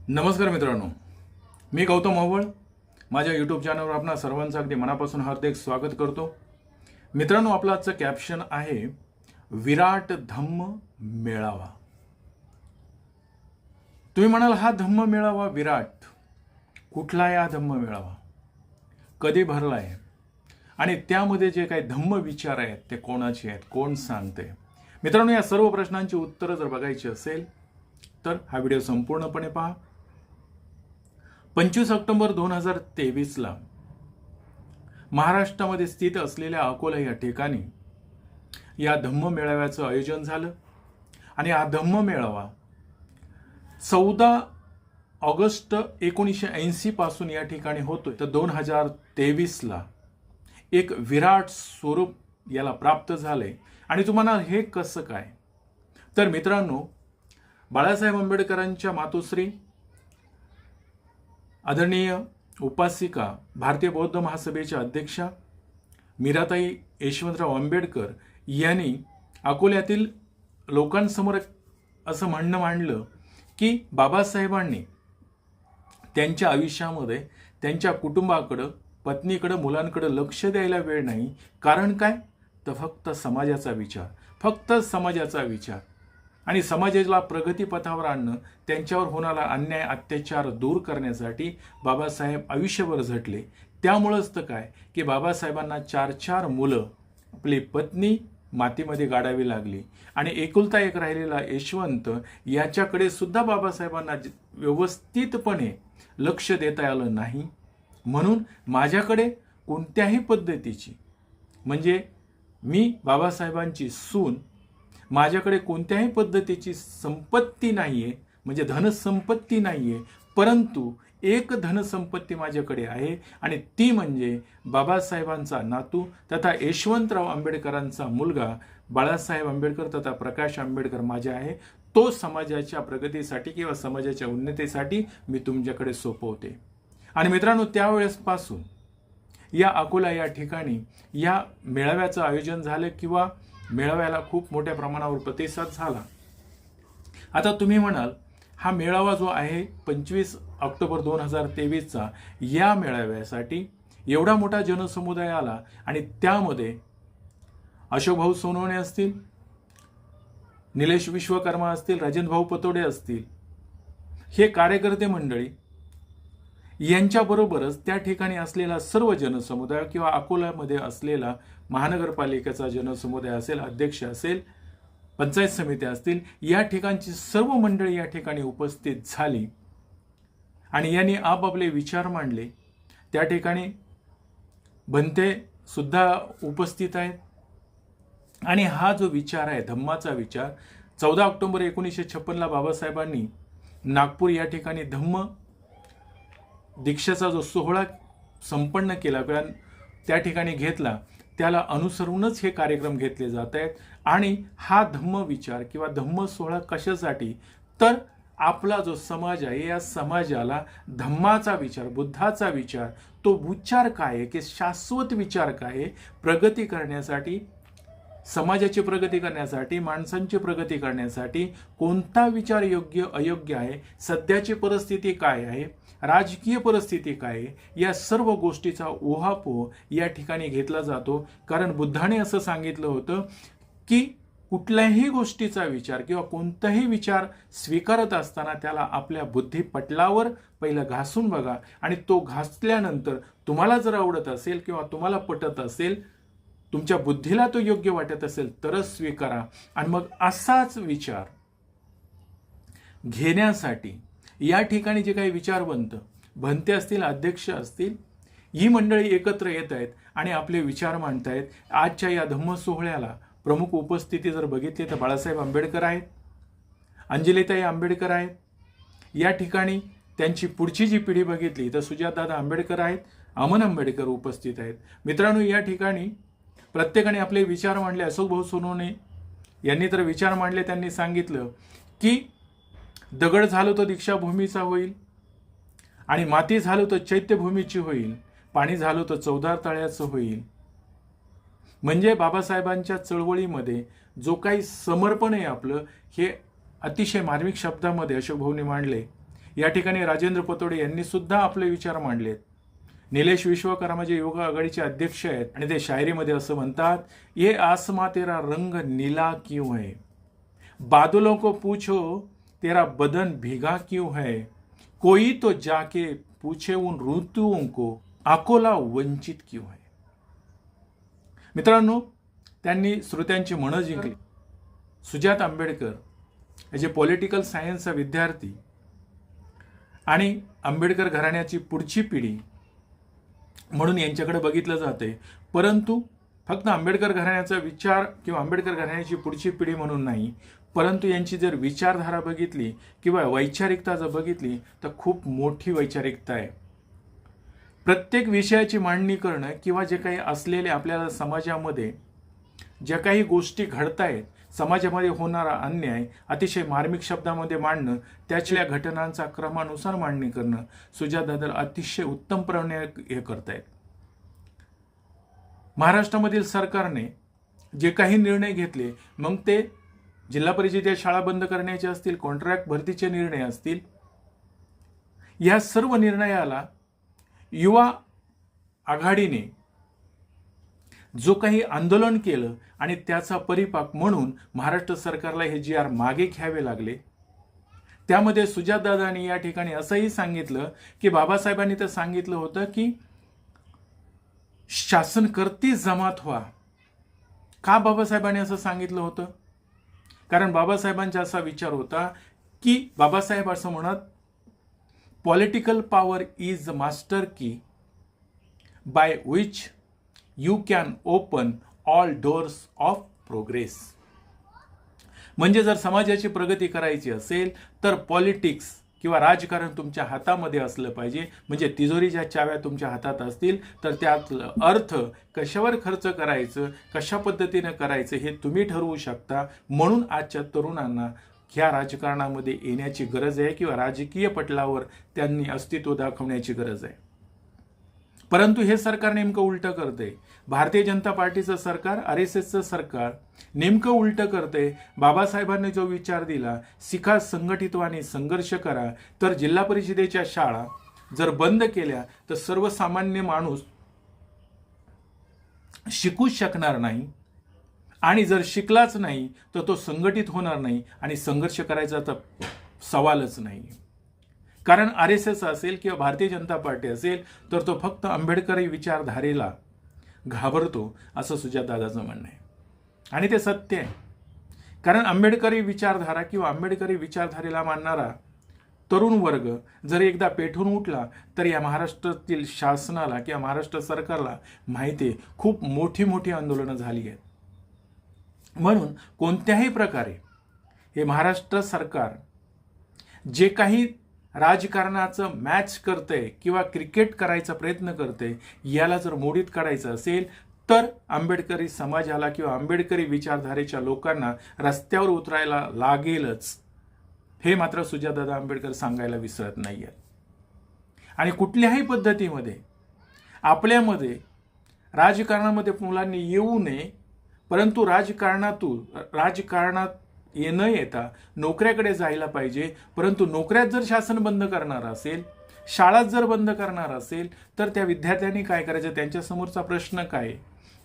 नमस्कार मित्रांनो, मी गौतम मावळ माझ्या यूट्यूब चॅनलवर आपणा सर्वांचं अगदी मनापासून हार्दिक स्वागत करतो. मित्रांनो, आपलं आजचं कॅप्शन आहे विराट धम्म मेळावा. तुम्ही म्हणाल हा धम्म मेळावा विराट कुठला आहे? हा धम्म मेळावा कधी भरला आहे आणि त्यामध्ये जे काही धम्म विचार आहेत ते कोणाचे आहेत, कोण सांगते? मित्रांनो, या सर्व प्रश्नांची उत्तरं जर बघायची असेल तर हा व्हिडिओ संपूर्णपणे पहा. 25 ऑक्टोबर 2023ला महाराष्ट्रामध्ये स्थित असलेल्या अकोला या ठिकाणी या धम्म मेळाव्याचं आयोजन झालं आणि हा धम्म मेळावा 14 ऑगस्ट 1980 पासून या ठिकाणी होतोय. तर 2023ला एक विराट स्वरूप याला प्राप्त झालंय. आणि तुम्हाला हे कसं काय? तर मित्रांनो, बाळासाहेब आंबेडकरांच्या मातोश्री आदरणीय उपासिका भारतीय बौद्ध महासभेच्या अध्यक्षा मीराताई यशवंतराव आंबेडकर यांनी अकोल्यातील लोकांसमोर असं म्हणणं मांडलं की बाबासाहेबांनी त्यांच्या आयुष्यामध्ये त्यांच्या कुटुंबाकडं, पत्नीकडं, मुलांकडं लक्ष द्यायला वेळ नाही. कारण काय? तर फक्त समाजाचा विचार, फक्त समाजाचा विचार आणि समाजाला प्रगतीपथावर आणणं, त्यांच्यावर होणारा अन्याय अत्याचार दूर करण्यासाठी बाबासाहेब आयुष्यभर झटले. त्यामुळंच तर काय की बाबासाहेबांना 4 मुलं, आपली पत्नी मातीमध्ये गाडावी लागली आणि एकुलता एक राहिलेला यशवंत याच्याकडे सुद्धा बाबासाहेबांना व्यवस्थितपणे लक्ष देता आलं नाही. म्हणून माझ्याकडे कोणत्याही पद्धतीची, म्हणजे मी बाबासाहेबांची सून, माझ्याकडे कोणत्याही पद्धतीची संपत्ती नाहीये, म्हणजे धनसंपत्ती नाहीये, परंतु एक धनसंपत्ती माझ्याकडे आहे आणि ती म्हणजे बाबासाहेबांचा नातू तथा यशवंतराव आंबेडकरांचा मुलगा बाळासाहेब आंबेडकर तथा प्रकाश आंबेडकर माझ्या आहे. तो समाजाच्या प्रगतीसाठी किंवा समाजाच्या उन्नतीसाठी मी तुमच्याकडे सोपवते. आणि मित्रांनो, त्यावेळेसपासून या अकोला या ठिकाणी या मेळाव्याचं आयोजन झालं किंवा मेळाव्याला खूप मोठ्या प्रमाणावर प्रतिसाद झाला. आता तुम्ही म्हणाल हा मेळावा जो आहे 25 ऑक्टोबर 2023चा, या मेळाव्यासाठी एवढा मोठा जनसमुदाय आला आणि त्यामध्ये अशोकभाऊ सोनवणे असतील, निलेश विश्वकर्मा असतील, राजेंद्रभाऊ पतोडे असतील, हे कार्यकर्ते मंडळी यांच्याबरोबरच त्या ठिकाणी असलेला सर्व जनसमुदाय किंवा अकोल्यामध्ये असलेला महानगरपालिकेचा जनसमुदाय असेल, अध्यक्ष असेल, पंचायत समिती असतील, या ठिकाणची सर्व मंडळी या ठिकाणी उपस्थित झाली आणि यांनी आपापले विचार मांडले. त्या ठिकाणी भंते सुद्धा उपस्थित आहेत आणि हा जो विचार आहे, धम्माचा विचार, 14 ऑक्टोबर 1956ला बाबासाहेबांनी नागपूर या ठिकाणी धम्म दीक्षेचा जो सोहळा संपन्न केला किंवा त्या ठिकाणी घेतला, त्याला अनुसरूनच हे कार्यक्रम घेतले जात आहेत. आणि हा धम्म विचार किंवा धम्म सोहळा कशासाठी? तर आपला जो समाज आहे, या समाजाला धम्माचा विचार, बुद्धाचा विचार, तो विचार काय आहे की शाश्वत विचार काय आहे, प्रगती करण्यासाठी, समाजाची प्रगती करण्यासाठी, माणसांची प्रगती करण्यासाठी कोणता विचार योग्य अयोग्य आहे, सध्याची परिस्थिती काय आहे, राजकीय परिस्थिती काय आहे, या सर्व गोष्टीचा उहापोह या ठिकाणी घेतला जातो. कारण बुद्धाने असं सांगितलं होतं की कुठल्याही गोष्टीचा विचार किंवा कोणताही विचार स्वीकारत असताना त्याला आपल्या बुद्धिपटलावर पहिलं घासून बघा आणि तो घासल्यानंतर तुम्हाला जर आवडत असेल किंवा तुम्हाला पटत असेल, तुमच्या बुद्धीला तो योग्य वाटत असेल तरच स्वीकारा. आणि मग असाच विचार घेण्यासाठी या ठिकाणी जे काही विचारवंत भंते असतील, अध्यक्ष असतील, ही मंडळी एकत्र येत आहेत आणि आपले विचार मांडतायत. आजच्या या धम्म सोहळ्याला प्रमुख उपस्थिती जर बघितली तर बाळासाहेब आंबेडकर आहेत, अंजलीताई आंबेडकर आहेत, या ठिकाणी त्यांची पुढची जी पिढी बघितली तर सुजातदादा आंबेडकर आहेत, अमन आंबेडकर उपस्थित आहेत. मित्रांनो, या ठिकाणी प्रत्येकाने आपले विचार मांडले. अशोकभाऊ सोनवणे यांनी तर विचार मांडले. त्यांनी सांगितलं की दगड झालो तर दीक्षाभूमीचा होईल आणि माती झालो तर चैत्यभूमीची होईल, पाणी झालो तर चौदार तळ्याचं होईल. म्हणजे बाबासाहेबांच्या चळवळीमध्ये जो काही समर्पण आहे आपलं, हे अतिशय मार्मिक शब्दामध्ये अशोकभाऊंनी मांडले. या ठिकाणी राजेंद्र पतोडे यांनी सुद्धा आपले विचार मांडलेत. निलेश विश्वकर्मा जे युवक आघाडीचे अध्यक्ष आहेत आणि ते शायरीमध्ये असं म्हणतात, ये आसमां तेरा रंग नीला क्यों है, बादलों को पूछो तेरा बदन भीगा क्यों है, कोई तो जाके पूछे उन ऋतुओं को अकोला वंचित क्यों है. मित्रांनो, त्यांनी श्रोत्यांची मनं जिंकली. सुजात आंबेडकर जे पॉलिटिकल सायन्सचा विद्यार्थी आणि आंबेडकर घराण्याची पुढची पिढी म्हणून यांच्याकडे बघितलं जाते, परंतु फक्त आंबेडकर घराण्याचा विचार किंवा आंबेडकर घराण्याची पुढची पिढी म्हणून नाही, परंतु यांची जर विचारधारा बघितली किंवा वैचारिकता जर बघितली तर खूप मोठी वैचारिकता आहे. प्रत्येक विषयाची मांडणी करणं किंवा जे काही असलेले आपल्याला समाजामध्ये ज्या काही गोष्टी घडतायत, समाजामध्ये होणारा अन्याय अतिशय मार्मिक शब्दामध्ये मांडणं, त्याच्या घटनांचा क्रमानुसार मांडणी करणं सुजातदादा अतिशय उत्तमपणे हे करतायत. महाराष्ट्रामधील सरकारने जे काही निर्णय घेतले, मग ते जिल्हा परिषदेच्या शाळा बंद करण्याचे असतील, कॉन्ट्रॅक्ट भरतीचे निर्णय असतील, या सर्व निर्णयाला युवा आघाडीने जो काही आंदोलन केलं आणि त्याचा परिपाक म्हणून महाराष्ट्र सरकारला हे जी आर मागे घ्यावे लागले. त्यामध्ये सुजातदादांनी या ठिकाणी असंही सांगितलं की बाबासाहेबांनी तर सांगितलं होतं की शासन करती जमात व्हा. का बाबासाहेबांनी असं सांगितलं होतं? कारण बाबासाहेबांचा असा विचार होता की बाबासाहेब असं म्हणत, political power is the master key by which you can open all doors of progress. म्हणजे जर समाजाची प्रगती करायची असेल तर पॉलिटिक्स किंवा राजकारण तुमच्या हातामध्ये असलं पाहिजे. म्हणजे तिजोरीच्या चाव्या तुमच्या हातात असतील तर त्यातलं अर्थ कशावर खर्च करायचं, कशा पद्धतीने करायचं हे तुम्ही ठरवू शकता. म्हणून आजच्या तरुणांना ह्या राजकारणामध्ये येण्याची गरज आहे किंवा राजकीय पटलावर त्यांनी अस्तित्व दाखवण्याची गरज आहे. परंतु हे सरकार नेमकं उलटं करते. भारतीय जनता पार्टीचं सरकार, RSSचं सरकार नेमकं उलटं करते. बाबासाहेबांनी जो विचार दिला, शिका संघटितवाने संघर्ष करा, तर जिल्हा परिषदेच्या शाळा जर बंद केल्या तर सर्वसामान्य माणूस शिकूच शकणार नाही आणि जर शिकलाच नाही तर तो संघटित होणार नाही आणि संघर्ष करायचा तर सवालच नाही. कारण RSS असेल किंवा भारतीय जनता पार्टी असेल तर तो फक्त आंबेडकरी विचारधारेला घाबरतो, असं सुजातदादाचं म्हणणं आहे. आणि ते सत्य आहे. कारण आंबेडकरी विचारधारा किंवा आंबेडकरी विचारधारेला मानणारा तरुण वर्ग जर एकदा पेठून उठला तर या महाराष्ट्रातील शासनाला किंवा महाराष्ट्र सरकारला माहिती आहे खूप मोठी मोठी आंदोलनं झाली आहेत. म्हणून कोणत्याही प्रकारे हे महाराष्ट्र सरकार जे काही राजकारणाचं मॅच करतंय किंवा क्रिकेट करायचा प्रयत्न करते, याला जर मोडीत काढायचं असेल तर आंबेडकरी समाजाला किंवा आंबेडकरी विचारधारेच्या लोकांना रस्त्यावर उतरायला लागेलच. हे मात्र सुजातदादा आंबेडकर सांगायला विसरत नाही आहेत. आणि कुठल्याही पद्धतीमध्ये आपल्यामध्ये राजकारणामध्ये मुलांनी येऊ नये, परंतु राजकारणात न येता नोकऱ्याकडे जायला पाहिजे. परंतु नोकऱ्यात जर शासन बंद करणार असेल, शाळात जर बंद करणार असेल तर त्या विद्यार्थ्यांनी काय करायचं, त्यांच्या समोरचा प्रश्न काय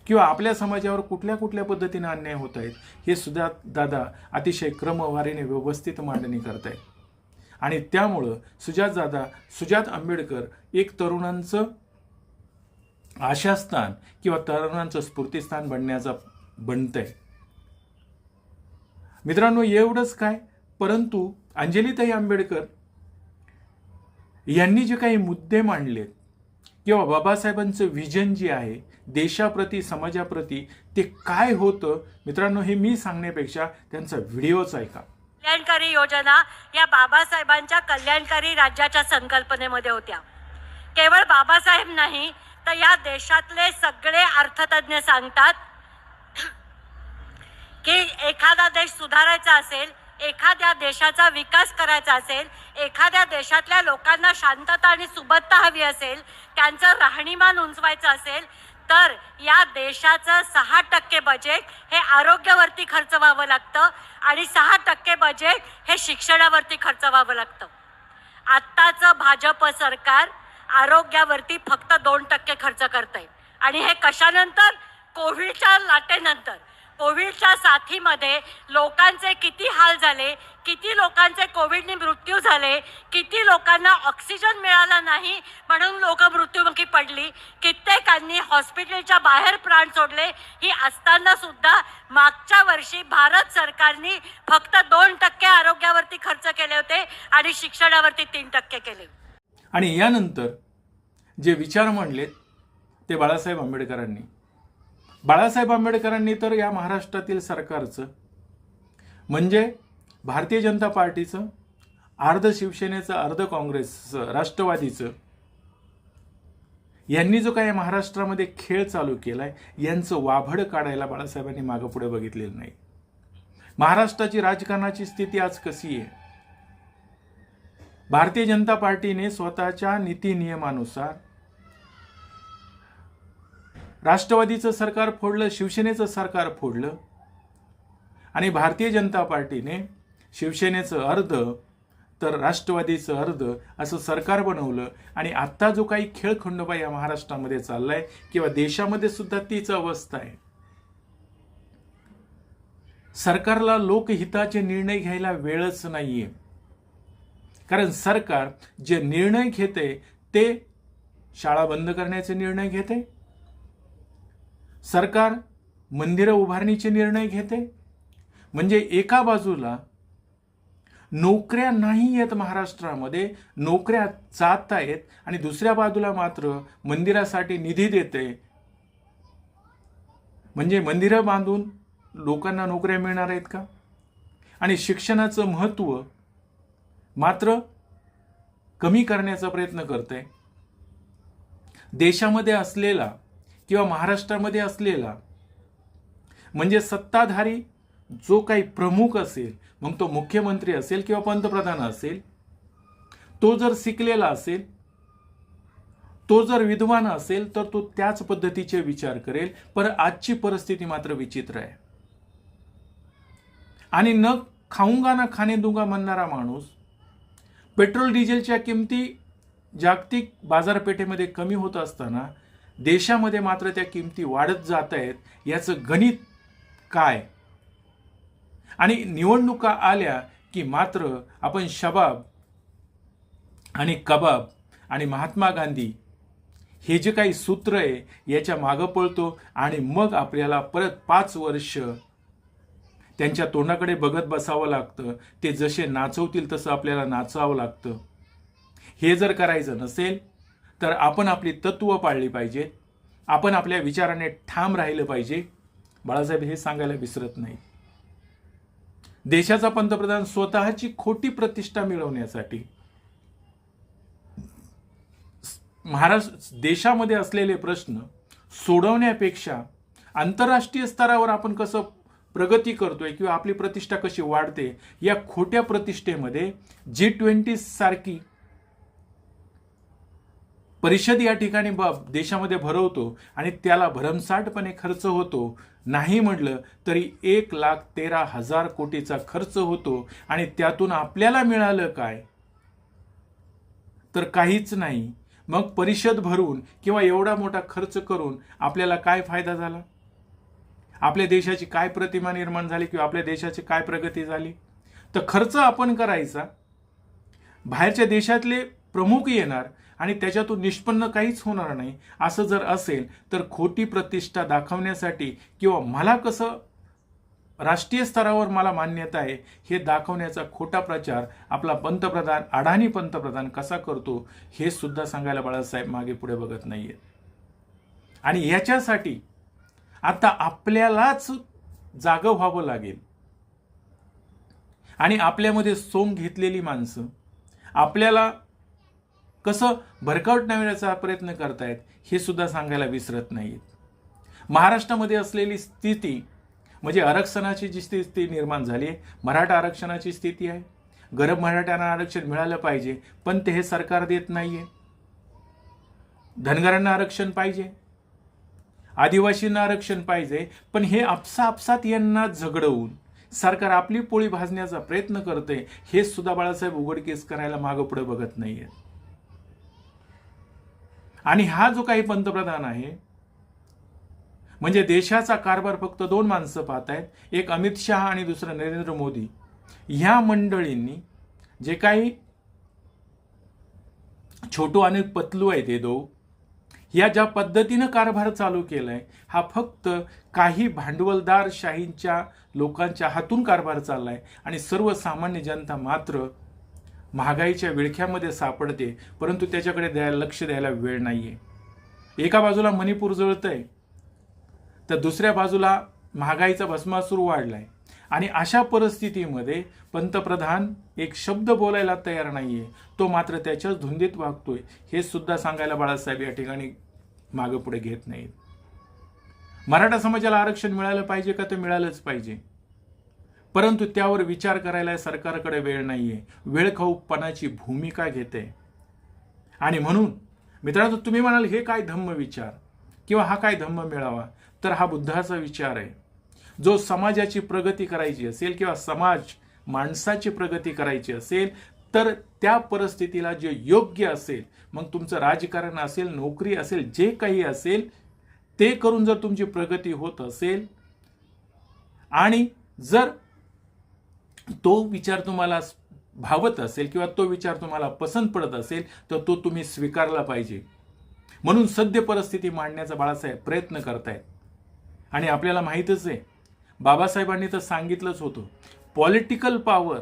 किंवा आपल्या समाजावर कुठल्या कुठल्या पद्धतीने अन्याय होत आहेत हे सुद्धा दादा अतिशय क्रमवारीने व्यवस्थित मांडणी करत आहेत. आणि त्यामुळं सुजात आंबेडकर एक तरुणांचं आशास्थान किंवा तरुणांचं स्फूर्तिस्थान बनतंय. मित्रांनो, एवढंच काय, परंतु अंजलीताई आंबेडकर यांनी जे काही मुद्दे मांडलेत किंवा बाबासाहेबांचं व्हिजन जे आहे देशाप्रती समाजाप्रती ते काय होतं, मित्रांनो हे मी सांगण्यापेक्षा त्यांचा व्हिडिओच ऐका. कल्याणकारी योजना या बाबासाहेबांच्या कल्याणकारी राज्याच्या संकल्पनेमध्ये होत्या. केवळ बाबासाहेब नाही तर या देशातले सगळे अर्थतज्ञ सांगतात की एखादा देश सुधारायचा असेल, एखाद्या देशाचा विकास करायचा असेल, एखाद्या देशातल्या लोकांना शांतता आणि सुबत्ता हवी असेल, त्यांचं राहणीमान उंचवायचं असेल तर या देशाचं 6% बजेट हे आरोग्यावरती खर्च व्हावं लागतं आणि 6% बजेट हे शिक्षणावरती खर्च व्हावं लागतं. आत्ताचं भाजप सरकार आरोग्यावरती फक्त 2% खर्च करतंय आणि हे कशानंतर? कोविडच्या लाटेनंतर. कोविडच्या साथीमध्ये लोकांचे किती हाल झाले, किती लोकांचे कोविडने मृत्यू झाले, किती लोकांना ऑक्सिजन मिळाला नाही म्हणून लोक मृत्युमुखी पडली, कित्येकांनी हॉस्पिटलच्या बाहेर प्राण सोडले. ही असताना सुद्धा मागच्या वर्षी भारत सरकारने फक्त 2% आरोग्यावरती खर्च केले होते आणि शिक्षणावरती 3% केले. आणि यानंतर जे विचार मांडलेत ते बाळासाहेब आंबेडकरांनी. बाळासाहेब आंबेडकरांनी तर या महाराष्ट्रातील सरकारचं म्हणजे भारतीय जनता पार्टीचं, अर्ध शिवसेनेचं, अर्ध काँग्रेसचं, राष्ट्रवादीचं, यांनी जो काही महाराष्ट्रामध्ये खेळ चालू केलाय यांचं वाभड काढायला बाळासाहेबांनी मागं पुढे बघितलेलं नाही. महाराष्ट्राची राजकारणाची स्थिती आज कशी आहे? भारतीय जनता पार्टीने स्वतःच्या नीती नियमानुसार राष्ट्रवादीचं सरकार फोडलं, शिवसेनेचं सरकार फोडलं आणि भारतीय जनता पार्टीने शिवसेनेचं अर्ध तर राष्ट्रवादीचं अर्ध असं सरकार बनवलं. आणि आत्ता जो काही खेळखंडोबा या महाराष्ट्रामध्ये चाललाय किंवा देशामध्ये सुद्धा तीच अवस्था आहे. सरकारला लोकहिताचे निर्णय घ्यायला वेळच नाहीये. कारण सरकार जे निर्णय घेते ते शाळा बंद करण्याचे निर्णय घेते, सरकार मंदिरं उभारणीचे निर्णय घेते. म्हणजे एका बाजूला नोकऱ्या नाही आहेत महाराष्ट्रामध्ये, नोकऱ्या जात आहेत आणि दुसऱ्या बाजूला मात्र मंदिरासाठी निधी देते. म्हणजे मंदिरं बांधून लोकांना नोकऱ्या मिळणार आहेत का? आणि शिक्षणाचं महत्त्व मात्र कमी करण्याचा प्रयत्न करते. देशामध्ये असलेला किंवा महाराष्ट्रामध्ये असलेला म्हणजे सत्ताधारी जो काही प्रमुख असेल, मग तो मुख्यमंत्री असेल किंवा पंतप्रधान असेल, तो जर शिकलेला असेल, तो जर विद्वान असेल तर तो त्याच पद्धतीचे विचार करेल. पण आजची परिस्थिती मात्र विचित्र आहे. आणि न खाऊंगा ना खाने दूंगा म्हणणारा माणूस पेट्रोल डिझेलच्या किमती जागतिक बाजारपेठेमध्ये कमी होत असताना देशामध्ये मात्र त्या किमती वाढत जात आहेत. याचं गणित काय? आणि निवडणुका आल्या की मात्र आपण शबाब आणि कबाब आणि महात्मा गांधी हे जे काही सूत्र आहे याच्या मागं पळतो आणि मग आपल्याला परत 5 वर्ष त्यांच्या तोंडाकडे बघत बसावं लागतं. ते जसे नाचवतील तसं आपल्याला नाचावं लागतं. हे जर करायचं नसेल तर आपण आपली तत्त्व पाळली पाहिजेत, आपण आपल्या विचाराने ठाम राहिलं पाहिजे. बाळासाहेब हे सांगायला विसरत नाही. देशाचा पंतप्रधान स्वतःची खोटी प्रतिष्ठा मिळवण्यासाठी देशामध्ये असलेले प्रश्न सोडवण्यापेक्षा आंतरराष्ट्रीय स्तरावर आपण कसं प्रगती करतोय किंवा आपली प्रतिष्ठा कशी वाढते या खोट्या प्रतिष्ठेमध्ये G20 सारखी परिषद या ठिकाणी देशामध्ये भरवतो आणि त्याला भरमसाठपणे खर्च होतो. नाही म्हटलं तरी 1,13,000 कोटीचा खर्च होतो आणि त्यातून आपल्याला मिळालं काय? तर काहीच नाही. मग परिषद भरून किंवा एवढा मोठा खर्च करून आपल्याला काय फायदा झाला? आपल्या देशाची काय प्रतिमा निर्माण झाली किंवा आपल्या देशाची काय प्रगती झाली? तर खर्च आपण करायचा, बाहेरच्या देशातले प्रमुख येणार आणि त्याच्यातून निष्पन्न काहीच होणार नाही. असं जर असेल तर खोटी प्रतिष्ठा दाखवण्यासाठी किंवा मला कसं राष्ट्रीय स्तरावर मला मान्यता आहे हे दाखवण्याचा खोटा प्रचार आपला पंतप्रधान, अडाणी पंतप्रधान कसा करतो हे सुद्धा सांगायला बाळासाहेब मागे पुढे बघत नाहीयेत. आणि याच्यासाठी आता आपल्यालाच जागं व्हावं लागेल. आणि आपल्यामध्ये सोंग घेतलेली माणसं आपल्याला कसं भरकावण्याचा प्रयत्न करतायत हे सुद्धा सांगायला विसरत नाहीत. महाराष्ट्रामध्ये असलेली स्थिती म्हणजे आरक्षणाची जी स्थिती निर्माण झाली आहे, मराठा आरक्षणाची स्थिती आहे. गरीब मराठ्यांना आरक्षण मिळालं पाहिजे पण ते हे सरकार देत नाहीये. धनगरांना आरक्षण पाहिजे, आदिवासींना आरक्षण पाहिजे, पण हे आपसात यांना झगडवून सरकार आपली पोळी भाजण्याचा प्रयत्न करते हे सुद्धा बाळासाहेब उघडकीस करायला मागं पुढे बघत नाहीये. आणि हा जो काही पंतप्रधान आहे, म्हणजे देशाचा कारभार फक्त दोन माणसं पाहत आहेत, एक अमित शहा आणि दुसरं नरेंद्र मोदी. ह्या मंडळींनी जे काही छोटू आणि पतलू आहे ते दो, या ज्या पद्धतीनं कारभार चालू केलाय, हा फक्त काही भांडवलदार शाहींच्या लोकांच्या हातून कारभार चाललाय आणि सर्वसामान्य जनता मात्र महागाईच्या विळख्यामध्ये सापडते, परंतु त्याच्याकडे लक्ष द्यायला वेळ नाहीये. एका बाजूला मणिपूर जळतंय, तर दुसऱ्या बाजूला महागाईचा भस्मासूर वाढलाय. आणि अशा परिस्थितीमध्ये पंतप्रधान एक शब्द बोलायला तयार नाहीये, तो मात्र त्याच्याच धुंदीत वागतोय हे सुद्धा सांगायला बाळासाहेब या ठिकाणी मागे पुढे घेत नाहीत. मराठा समाजाला आरक्षण मिळालं पाहिजे का? ते मिळालंच पाहिजे, परंतु त्यावर विचार करायला सरकारकडे वेळ नाहीये. वेळखाऊपणाची भूमिका घेते. आणि म्हणून मित्रांनो, तुम्ही म्हणाल हे काय धम्म विचार किंवा हा काय धम्म मिळावा, तर हा बुद्धाचा विचार आहे. जो समाजाची प्रगती करायची असेल किंवा माणसाची प्रगती करायची असेल, तर त्या परिस्थितीला जे योग्य असेल, मग तुमचं राजकारण असेल, नोकरी असेल, जे काही असेल ते करून जर तुमची प्रगती होत असेल आणि जर तो विचार तुम्हाला भावत असेल किंवा तो विचार तुम्हाला पसंत पडत असेल, तर तो तुम्ही स्वीकारला पाहिजे. म्हणून सद्य परिस्थिती मांडण्याचा बाळासाहेब प्रयत्न करतायत. आणि आपल्याला माहीतच आहे, बाबासाहेबांनी तर सांगितलंच होतं, political power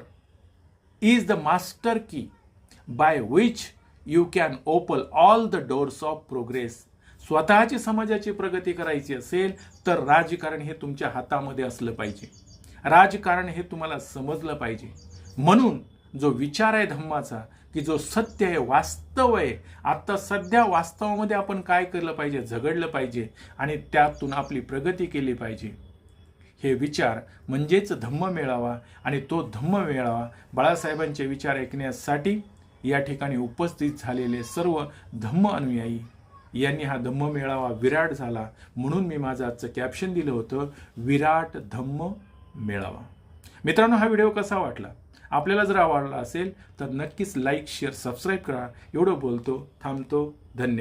is the master key by which you can open all the doors of progress. स्वतःची समाजाची प्रगती करायची असेल तर राजकारण हे तुमच्या हातामध्ये असलं पाहिजे. राजकारण हे तुम्हाला समजलं पाहिजे. म्हणून जो विचार आहे धम्माचा, की जो सत्य आहे, वास्तव आहे, आता सध्या वास्तवामध्ये आपण काय केलं पाहिजे, झगडलं पाहिजे आणि त्यातून आपली प्रगती केली पाहिजे, हे विचार म्हणजेच धम्म मेळावा. आणि तो धम्म मेळावा बाळासाहेबांचे विचार ऐकण्यासाठी या ठिकाणी उपस्थित झालेले सर्व धम्म अनुयायी यांनी हा धम्म मेळावा विराट झाला. म्हणून मी माझं आजचं कॅप्शन दिलं होतं, विराट धम्म मेळावा. मित्रांनो, हा व्हिडिओ कसा वाटला? आपल्याला जर आवडला असेल तर नक्कीच लाईक, शेअर, सबस्क्राईब करा. एवढं बोलतो, थांबतो. धन्यवाद.